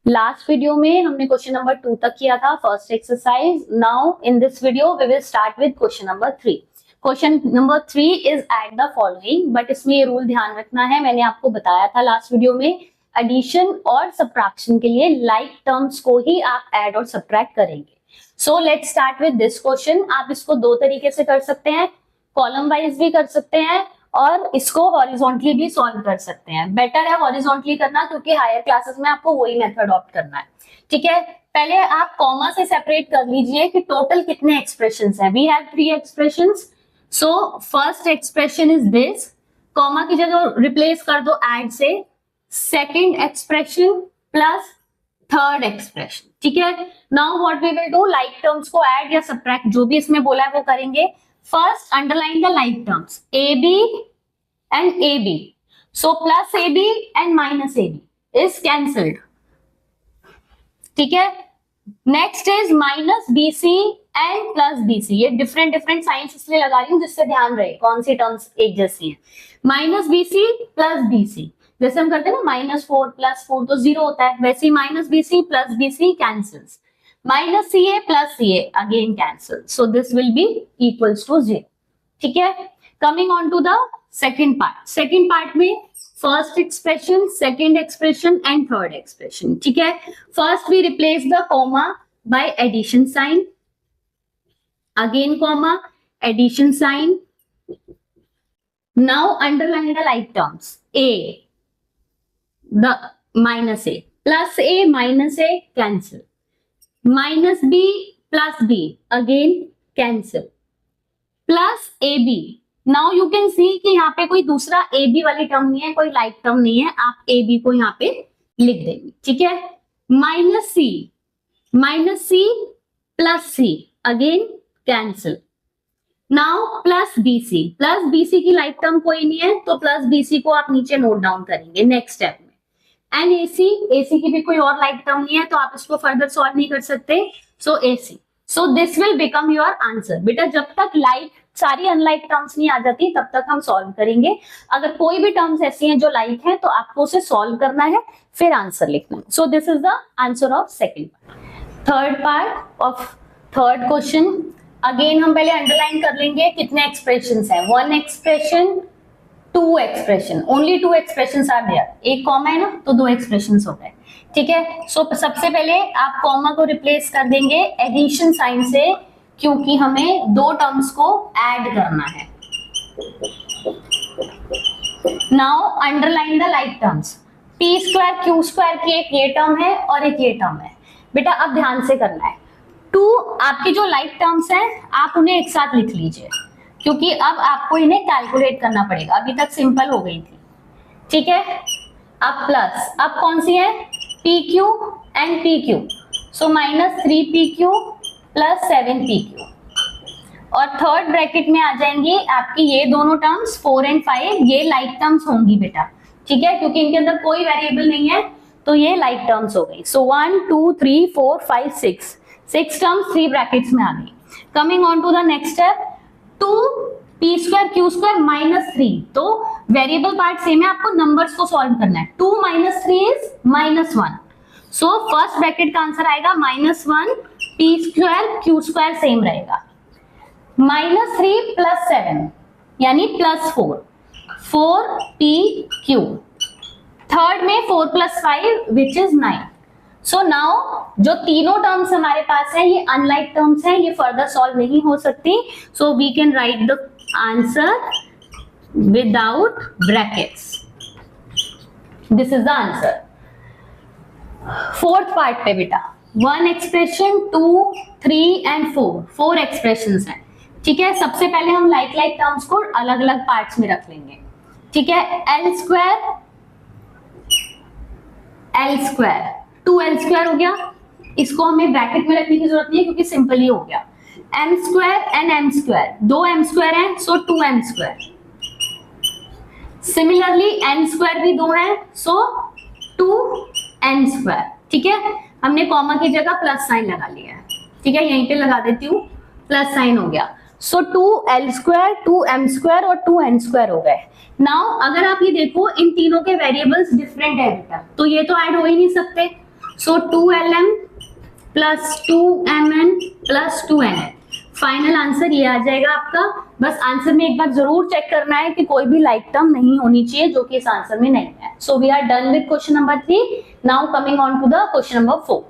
Last video में हमने question number 2 तक किया था first exercise. Now in this video we will start with question number 3. Question number 3 is add the following, but इसमें ये rule ध्यान रखना है, मैंने आपको बताया था लास्ट वीडियो में, एडिशन और सब्ट्रैक्शन के लिए लाइक टर्म्स को ही आप ऐड और सब्ट्रैक्ट करेंगे. So let's start with this question. आप इसको दो तरीके से कर सकते हैं, कॉलम वाइज भी कर सकते हैं और इसको हॉरिजॉन्टली भी सॉल्व कर सकते हैं. बेटर है हॉरिजॉन्टली करना क्योंकि हायर क्लासेस में आपको वही मेथड अडॉप्ट करना है. ठीक है, पहले आप कॉमा से सेपरेट कर लीजिए कि टोटल कितने एक्सप्रेशंस हैं. We have 3 expressions. So first expression is this, comma की जगह रिप्लेस कर दो ऐड से, second expression plus third expression. ठीक है, now what we will do, like terms को ऐड या सब्ट्रैक्ट जो भी इसमें बोला है वो करेंगे. First underline the like terms AB and AB. So plus AB and minus AB is cancelled. ठीक है, next is minus BC and plus BC. ये डिफरेंट डिफरेंट साइंस इसलिए लगा रही हूँ जिससे ध्यान रहे कौन सी टर्म्स एक जैसी हैं. माइनस BC प्लस BC, जैसे हम करते हैं ना -4 + 4 तो 0 होता है, वैसे ही minus BC plus BC cancels. Minus CA plus CA again cancel. So this will be equals to 0. ठीक है, coming on to the second part. Second part में first expression, second expression and third expression. ठीक है, first we replace the comma by addition sign, again comma, addition sign. Now underline the like terms A, the minus A plus A minus A cancel, minus B plus B again cancel, plus AB. now you can see कि यहाँ पे कोई दूसरा AB वाली term नहीं है, कोई like term नहीं है, आप AB को यहाँ पे लिख देंगे. ठीक है, minus C plus C again cancel. Now plus BC की लाइक टर्म कोई नहीं है तो प्लस BC को आप नीचे नोट डाउन करेंगे नेक्स्ट स्टेप में. एंड AC की भी कोई और लाइक टर्म नहीं है तो आप इसको फर्दर सॉल्व नहीं कर सकते. सो AC. So this will become your answer. बेटा जब तक लाइक सारी अनलाइक टर्म्स नहीं आ जाती तब तक हम सॉल्व करेंगे. अगर कोई भी टर्म्स ऐसी हैं जो लाइक है तो आपको उसे सॉल्व करना है फिर आंसर लिखना है. So this is the answer of second part. Third part of third question, again हम पहले अंडरलाइन कर लेंगे कितने एक्सप्रेशंस हैं. 1 expression, 2 expression, only 2 expressions are there. एक कॉमा है ना तो 2 एक्सप्रेशंस हो गए. ठीक है, सो सबसे पहले आप कॉमा को रिप्लेस कर देंगे एडिशन साइन से क्योंकि हमें 2 टर्म्स को ऐड करना है. Now underline the like terms. P² Q² की एक ये टर्म है और एक ये टर्म है. बेटा अब ध्यान से करना है. 2 आपके जो लाइक टर्म्स हैं आप उन्हें एक साथ लिख लीजिए क्योंकि अब आपको इन्हें कैलकुलेट करना पड़ेगा. अभी तक सिंपल हो गई थी. ठीक है, अब प्लस, अब कौन सी है, PQ and PQ. So -3PQ plus 7PQ और थर्ड ब्रैकेट में आ जाएंगी आपकी ये दोनों टर्म्स 4 एंड 5. ये लाइक टर्म्स होंगी बेटा. ठीक है, क्योंकि इनके अंदर कोई वेरिएबल नहीं है तो ये लाइक टर्म्स हो गई. सो 1 2 3 4 5 6 टर्म्स 3 ब्रैकेट्स में आ गई. Coming on to the next step, 2P² Q² -3. तो वेरिएबल पार्ट सेम है, आपको नंबर्स को सॉल्व करना है. 2 - 3 इज -1. सो फर्स्ट ब्रैकेट का आंसर आएगा -1. P² Q² सेम रहेगा. -3 + 7 यानी +4, 4PQ. थर्ड में 4 + 5 विच इज 9. सो नाउ जो तीनों टर्म्स हमारे पास है ये अनलाइक टर्म्स हैं, ये फर्दर सॉल्व नहीं हो सकती. So we can write the answer without brackets. This is the answer. Fourth part पे बेटा 1 एक्सप्रेशन, 2, 3 एंड 4 एक्सप्रेशंस हैं. ठीक है, सबसे पहले हम लाइक टर्म्स को अलग अलग पार्ट्स में रख लेंगे. ठीक है, L² 2L² हो गया. इसको हमें ब्रैकेट में रखने की जरूरत नहीं है क्योंकि सिंपल ही हो गया. M² एंड M², 2 M² हैं सो 2M². सिमिलरली N² भी 2 है सो 2N². ठीक है, हमने कॉमा की जगह प्लस साइन लगा लिया है. ठीक है, यहीं पे लगा देती हूँ, प्लस साइन हो गया. सो 2L² 2M² और 2N² हो गए. नाउ अगर आप ये देखो इन तीनों के वेरिएबल्स डिफरेंट है बेटा तो ये तो ऐड हो ही नहीं सकते. सो 2lm plus 2mn plus 2nn, final answer ये आ जाएगा आपका। बस आंसर में एक बार जरूर चेक करना है कि कोई भी लाइक टर्म नहीं होनी चाहिए, जो कि इस आंसर में नहीं है। So we are done with question number 3। Now coming on to the question number 4।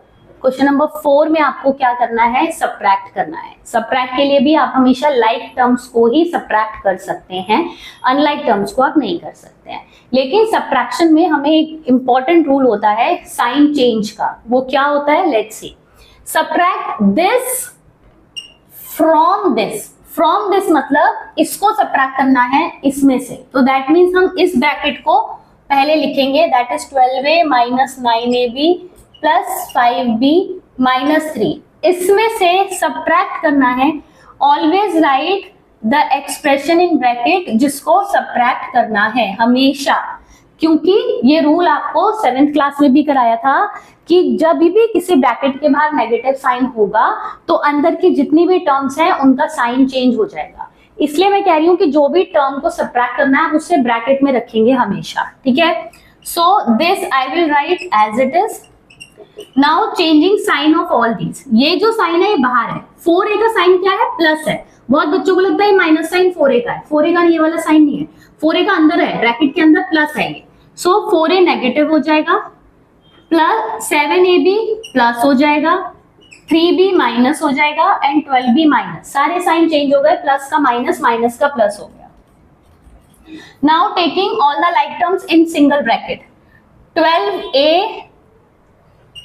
Question number 4 में आपको क्या करना है, सब्ट्रैक्ट करना है। सब्ट्रैक्ट के लिए भी आप हमेशा लाइक टर्म्स को ही सब्ट्रैक्ट कर सकते हैं, अनलाइक टर्म्स को आप नहीं कर सकते हैं। लेकिन सब्ट्रैक्शन में हमें एक इंपॉर्टेंट रूल होता है साइन चेंज का। वो क्या होता है, let's see. Subtract this from this. From this मतलब इसको सब्ट्रैक्ट करना है इसमें से, तो दैट मीन्स हम इस ब्रैकेट को पहले लिखेंगे, that is 12a minus 9ab plus 5b minus 3। इसमें से सब्ट्रैक्ट करना है। Always right the expression in bracket जिसको सब्ट्रैक्ट करना है हमेशा, क्योंकि ये रूल आपको 7th क्लास में भी कराया था कि जब भी किसी ब्रैकेट के बाहर नेगेटिव साइन होगा तो अंदर की जितनी भी टर्म्स हैं उनका साइन चेंज हो जाएगा। इसलिए मैं कह रही हूं कि जो भी टर्म को सब्ट्रैक्ट करना है उसे ब्रैकेट में रखेंगे हमेशा, ठीक है। So this I will write as it is. Now changing sign of all these. ये जो साइन है ये बाहर है, 4a का साइन क्या है, प्लस है। बहुत बच्चों को लगता है माइनस साइन 4a का है, 4a का ये वाला साइन नहीं है, 4a का अंदर है, ब्रैकेट के अंदर प्लस है ये। सो 4a नेगेटिव हो जाएगा, प्लस 7ab प्लस हो जाएगा, 3b माइनस हो जाएगा एंड 12b माइनस। सारे साइन चेंज हो गए, प्लस का माइनस, माइनस का प्लस हो गया। Now taking all the like terms in single bracket, 12a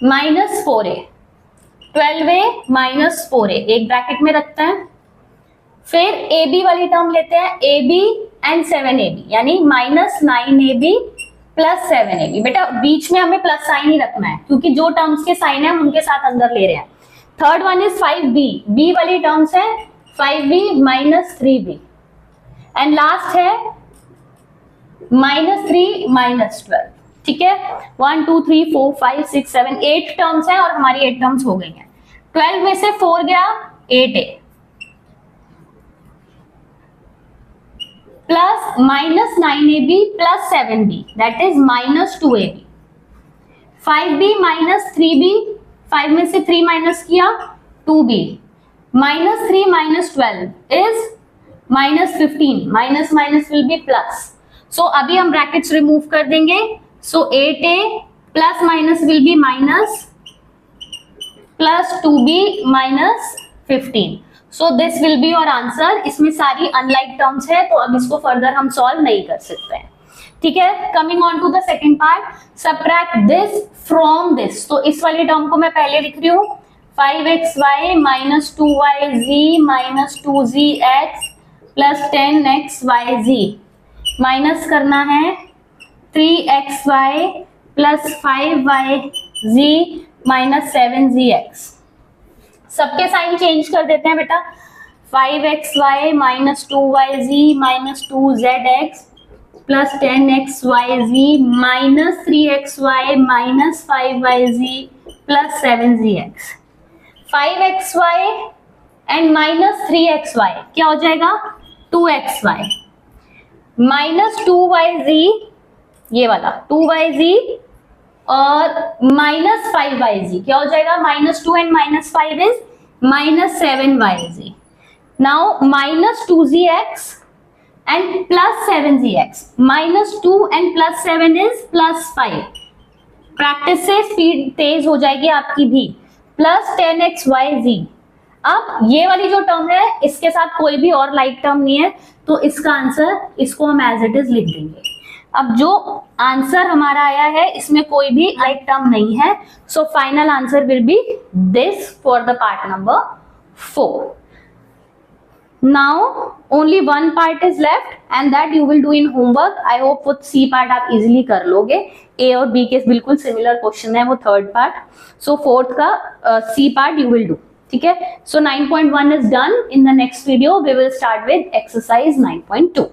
minus 4a, 12a minus 4a एक ब्रैकेट में रखते हैं। फिर ab वाली टर्म लेते हैं, ab एंड 7ab, यानी माइनस 9ab प्लस 7ab। बेटा बीच में हमें प्लस साइन ही रखना है, क्योंकि जो टर्म्स के साइन है हम उनके साथ अंदर ले रहे हैं। Third one is 5b, b वाली टर्म्स है 5b minus 3b and last है माइनस 3 माइनस 12, ठीक है। 1 2 3 4 5 6 7 8 टर्म्स हैं और हमारी 8 टर्म्स हो गई हैं। 12 में से 4 गया, 8a plus minus 9ab plus 7b that is minus 2ab, 5b minus 3b, 5 में से 3 माइनस किया 2b, minus 3 minus 12 is minus 15, minus minus will be plus. So अभी हम ब्रैकेट्स रिमूव कर देंगे। So 8a plus minus will be minus plus 2b minus 15। So this will be your answer. इसमें सारी unlike terms है, तो अब इसको फर्दर हम सॉल्व नहीं कर सकते हैं, ठीक है। Coming on to the second part, subtract this from this. तो इस वाली टर्म को मैं पहले लिख रही हूँ, 5xy minus 2yz minus 2zx plus 10xyz, minus करना है 3xy plus 5yz minus 7zx। सबके साइन चेंज कर देते हैं बेटा, 5xy minus 2yz minus 2zx plus 10xyz minus 3xy minus 5yz plus 7zx। 5xy and minus 3xy क्या हो जाएगा, 2xy माइनस 2yz, ये वाला 2yz और माइनस 5yz क्या हो जाएगा, minus 2 and minus 5 is minus 7yz। Now minus 2zx and plus 7zx, minus 2 and plus 7 is plus 5। Practice से स्पीड तेज हो जाएगी आपकी भी। Plus 10xyz। अब ये वाली जो टर्म है इसके साथ कोई भी और लाइक टर्म नहीं है, तो इसका आंसर इसको हम एज इट इज लिख देंगे। अब जो आंसर हमारा आया है इसमें कोई भी लाइक टर्म नहीं है, so final answer will be this for the part number 4। Now only one part is left and that you will do in homework. I hope वो सी पार्ट आप इजीली कर लोगे। ए और बी के बिल्कुल similar question है वो third part, so fourth का C part you will do, ठीक है। So 9.1 is done. In the next video we will start with exercise 9.2।